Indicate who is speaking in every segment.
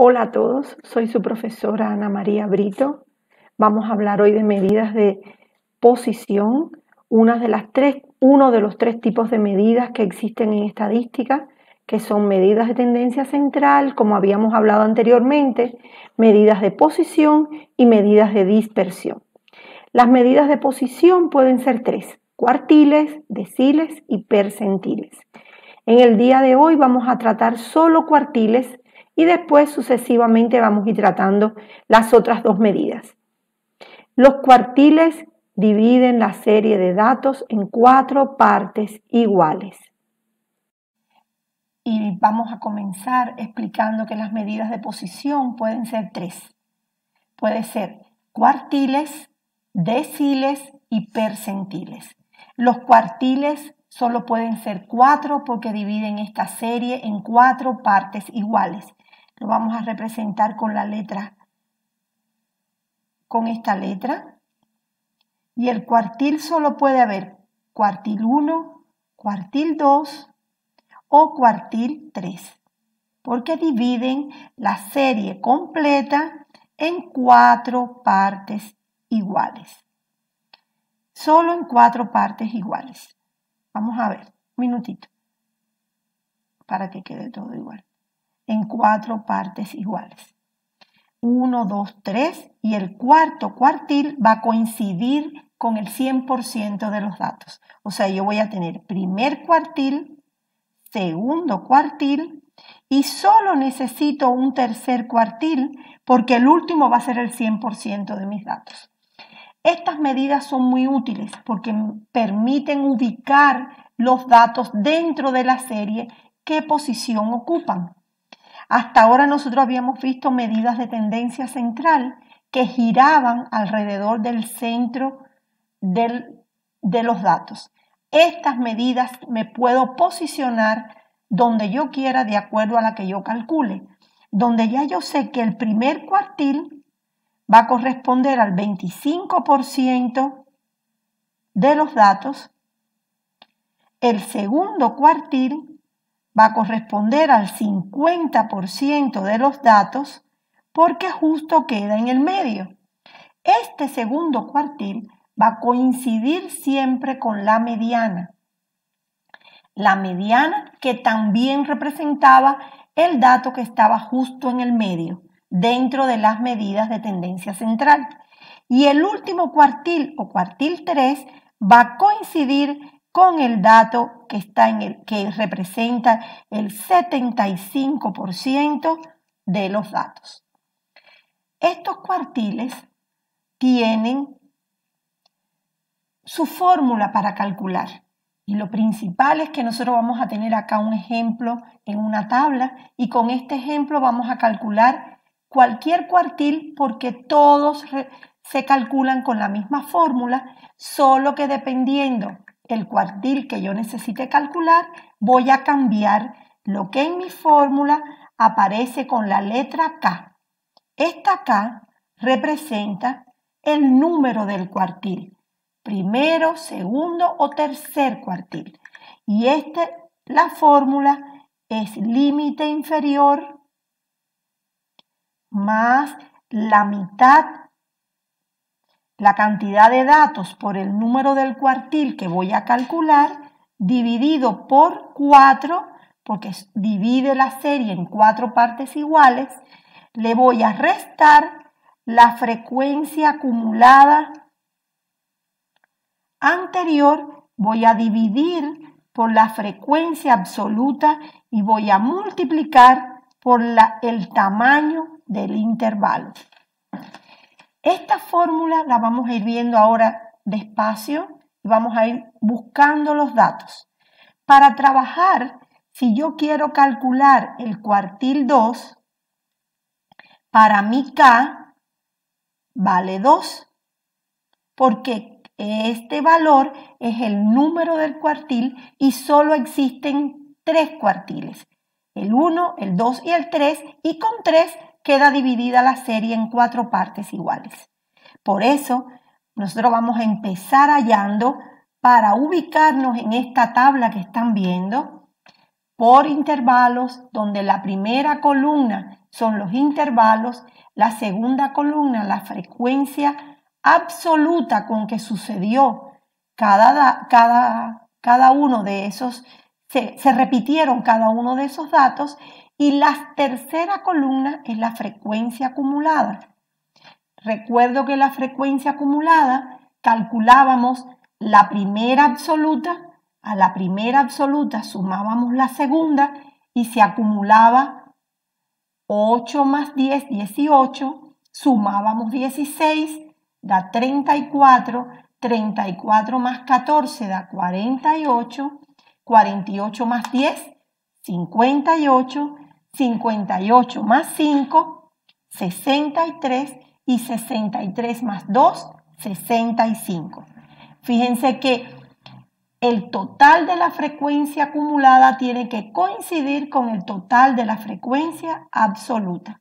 Speaker 1: Hola a todos, soy su profesora Ana María Brito. Vamos a hablar hoy de medidas de posición, uno de los tres tipos de medidas que existen en estadística, que son medidas de tendencia central, como habíamos hablado anteriormente, medidas de posición y medidas de dispersión. Las medidas de posición pueden ser tres: cuartiles, deciles y percentiles. En el día de hoy vamos a tratar solo cuartiles y después sucesivamente vamos a ir tratando las otras dos medidas. Los cuartiles dividen la serie de datos en 4 partes iguales. Y vamos a comenzar explicando que las medidas de posición pueden ser tres. Puede ser cuartiles, deciles y percentiles. Los cuartiles solo pueden ser 4 porque dividen esta serie en 4 partes iguales. Lo vamos a representar con esta letra. Y el cuartil solo puede haber cuartil 1, cuartil 2 o cuartil 3, porque dividen la serie completa en 4 partes iguales. Solo en 4 partes iguales. Vamos a ver, un minutito, para que quede todo igual. En 4 partes iguales. 1, 2, 3 y el cuarto cuartil va a coincidir con el 100% de los datos. O sea, yo voy a tener primer cuartil, segundo cuartil y solo necesito un tercer cuartil porque el último va a ser el 100% de mis datos. Estas medidas son muy útiles porque permiten ubicar los datos dentro de la serie qué posición ocupan. Hasta ahora nosotros habíamos visto medidas de tendencia central que giraban alrededor del centro de los datos. Estas medidas me puedo posicionar donde yo quiera de acuerdo a la que yo calcule, donde ya yo sé que el primer cuartil va a corresponder al 25% de los datos, el segundo cuartil va a corresponder al 50% de los datos porque justo queda en el medio. Este segundo cuartil va a coincidir siempre con la mediana. La mediana que también representaba el dato que estaba justo en el medio, dentro de las medidas de tendencia central. Y el último cuartil o cuartil 3 va a coincidir con el dato que representa el 75% de los datos. Estos cuartiles tienen su fórmula para calcular. Y lo principal es que nosotros vamos a tener acá un ejemplo en una tabla y con este ejemplo vamos a calcular cualquier cuartil porque todos se calculan con la misma fórmula, solo que dependiendo el cuartil que yo necesite calcular, voy a cambiar lo que en mi fórmula aparece con la letra K. Esta K representa el número del cuartil, primero, segundo o tercer cuartil. Y la fórmula es límite inferior más la mitad, la cantidad de datos por el número del cuartil que voy a calcular, dividido por 4, porque divide la serie en 4 partes iguales, le voy a restar la frecuencia acumulada anterior, voy a dividir por la frecuencia absoluta y voy a multiplicar por el tamaño del intervalo. Esta fórmula la vamos a ir viendo ahora despacio y vamos a ir buscando los datos. Para trabajar, si yo quiero calcular el cuartil 2, para mi K vale 2, porque este valor es el número del cuartil y solo existen 3 cuartiles, el 1, el 2 y el 3, y con 3 queda dividida la serie en 4 partes iguales. Por eso, nosotros vamos a empezar hallando para ubicarnos en esta tabla que están viendo por intervalos, donde la primera columna son los intervalos, la segunda columna la frecuencia absoluta con que sucedió cada uno de esos, se repitieron cada uno de esos datos, y la tercera columna es la frecuencia acumulada. Recuerdo que la frecuencia acumulada calculábamos la primera absoluta, a la primera absoluta sumábamos la segunda y se acumulaba 8 más 10, 18, sumábamos 16, da 34, 34 más 14 da 48, 48 más 10, 58, 58 más 5, 63 y 63 más 2, 65. Fíjense que el total de la frecuencia acumulada tiene que coincidir con el total de la frecuencia absoluta.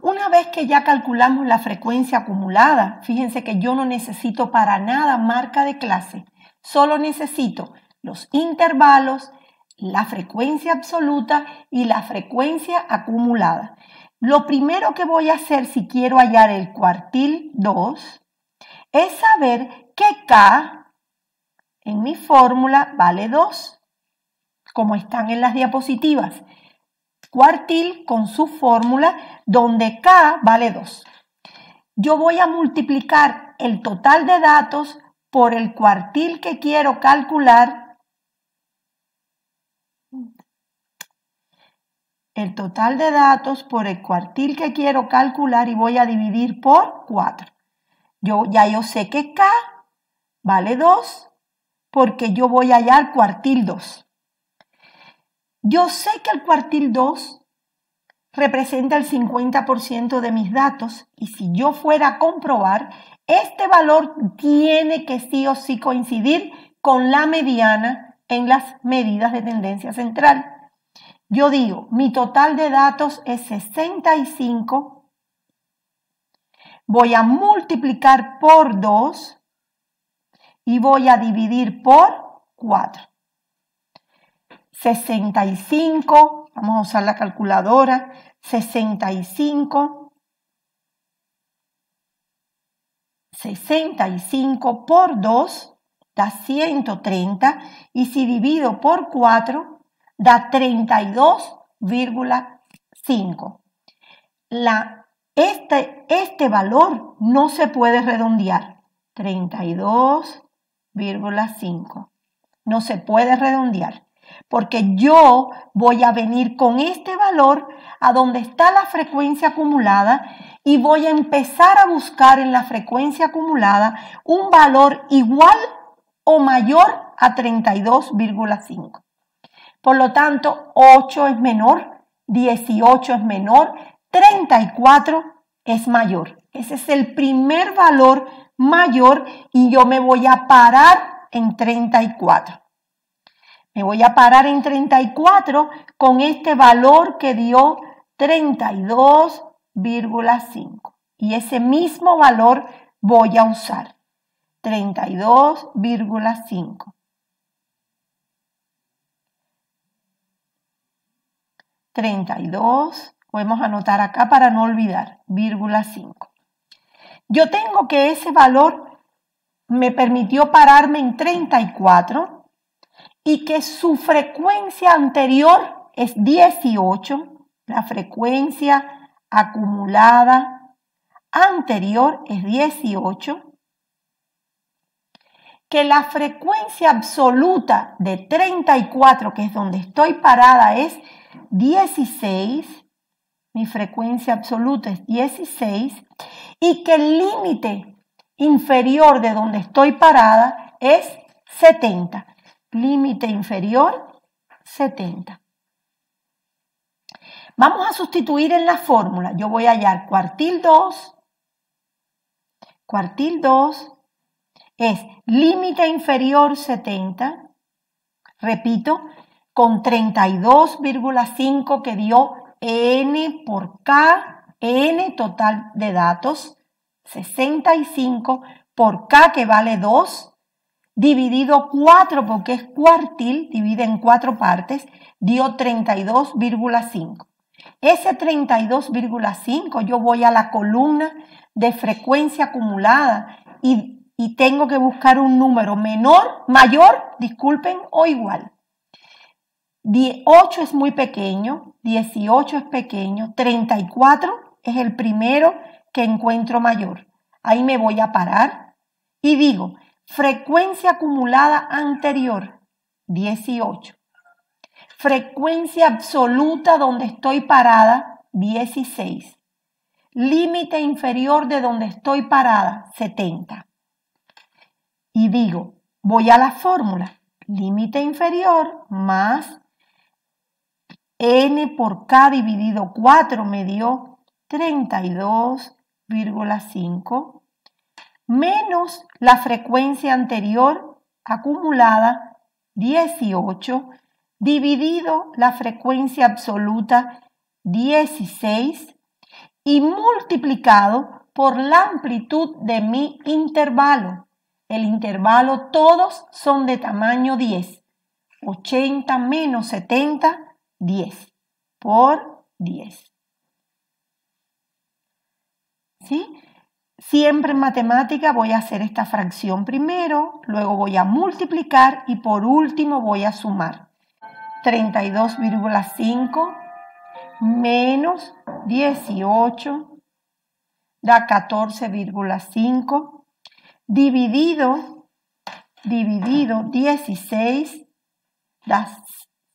Speaker 1: Una vez que ya calculamos la frecuencia acumulada, fíjense que yo no necesito para nada marca de clase, solo necesito los intervalos, la frecuencia absoluta y la frecuencia acumulada. Lo primero que voy a hacer si quiero hallar el cuartil 2 es saber que K en mi fórmula vale 2, como están en las diapositivas. Cuartil con su fórmula donde K vale 2. Yo voy a multiplicar el total de datos por el cuartil que quiero calcular. El total de datos por el cuartil que quiero calcular y voy a dividir por 4. Yo sé que K vale 2 porque yo voy a hallar cuartil 2. Yo sé que el cuartil 2 representa el 50% de mis datos y si yo fuera a comprobar, este valor tiene que sí o sí coincidir con la mediana en las medidas de tendencia central. Yo digo, mi total de datos es 65, voy a multiplicar por 2 y voy a dividir por 4. 65, vamos a usar la calculadora, 65 por 2 da 130 y si divido por 4 da 32,5. Este valor no se puede redondear. 32,5. No se puede redondear. Porque yo voy a venir con este valor a donde está la frecuencia acumulada y voy a empezar a buscar en la frecuencia acumulada un valor igual o mayor a 32,5. Por lo tanto, 8 es menor, 18 es menor, 34 es mayor. Ese es el primer valor mayor y yo me voy a parar en 34. Me voy a parar en 34 con este valor que dio 32,5. Y ese mismo valor voy a usar. 32,5. 32, podemos anotar acá para no olvidar, 5. Yo tengo que ese valor me permitió pararme en 34 y que su frecuencia anterior es 18, la frecuencia acumulada anterior es 18, que la frecuencia absoluta de 34, que es donde estoy parada, es 16, mi frecuencia absoluta es 16, y que el límite inferior de donde estoy parada es 70. Límite inferior, 70. Vamos a sustituir en la fórmula. Yo voy a hallar cuartil 2. Cuartil 2 es límite inferior 70. Repito, con 32,5 que dio n por k n total de datos, 65 por k que vale 2, dividido 4 porque es cuartil, divide en 4 partes, dio 32,5. Ese 32,5 yo voy a la columna de frecuencia acumulada y tengo que buscar un número mayor, o igual. 8 es muy pequeño, 18 es pequeño, 34 es el primero que encuentro mayor. Ahí me voy a parar y digo, frecuencia acumulada anterior, 18. Frecuencia absoluta donde estoy parada, 16. Límite inferior de donde estoy parada, 70. Y digo, voy a la fórmula, límite inferior más n por k dividido 4 me dio 32,5 menos la frecuencia anterior acumulada 18 dividido la frecuencia absoluta 16 y multiplicado por la amplitud de mi intervalo. El intervalo todos son de tamaño 10. 80 menos 70, 10 por 10. ¿Sí? Siempre en matemática voy a hacer esta fracción primero, luego voy a multiplicar y por último voy a sumar. 32,5 menos 18 da 14,5 dividido 16 da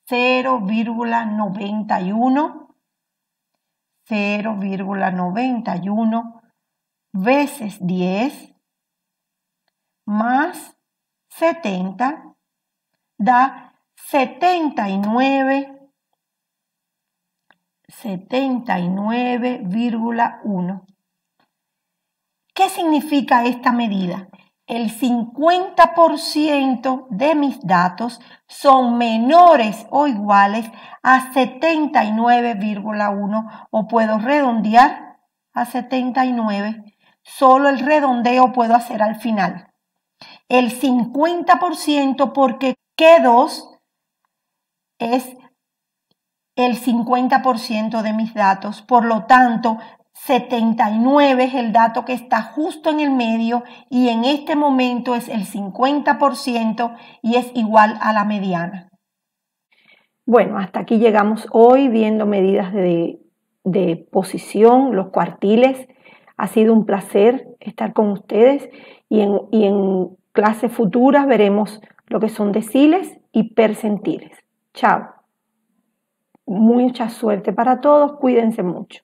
Speaker 1: 0,91 veces 10 más 70 da 79,1. ¿Qué significa esta medida? El 50% de mis datos son menores o iguales a 79,1 o puedo redondear a 79. Solo el redondeo puedo hacer al final. El 50% porque Q2 es el 50% de mis datos, por lo tanto 79 es el dato que está justo en el medio y en este momento es el 50% y es igual a la mediana. Bueno, hasta aquí llegamos hoy viendo medidas de posición, los cuartiles. Ha sido un placer estar con ustedes y en clases futuras veremos lo que son deciles y percentiles. Chao. Mucha suerte para todos, cuídense mucho.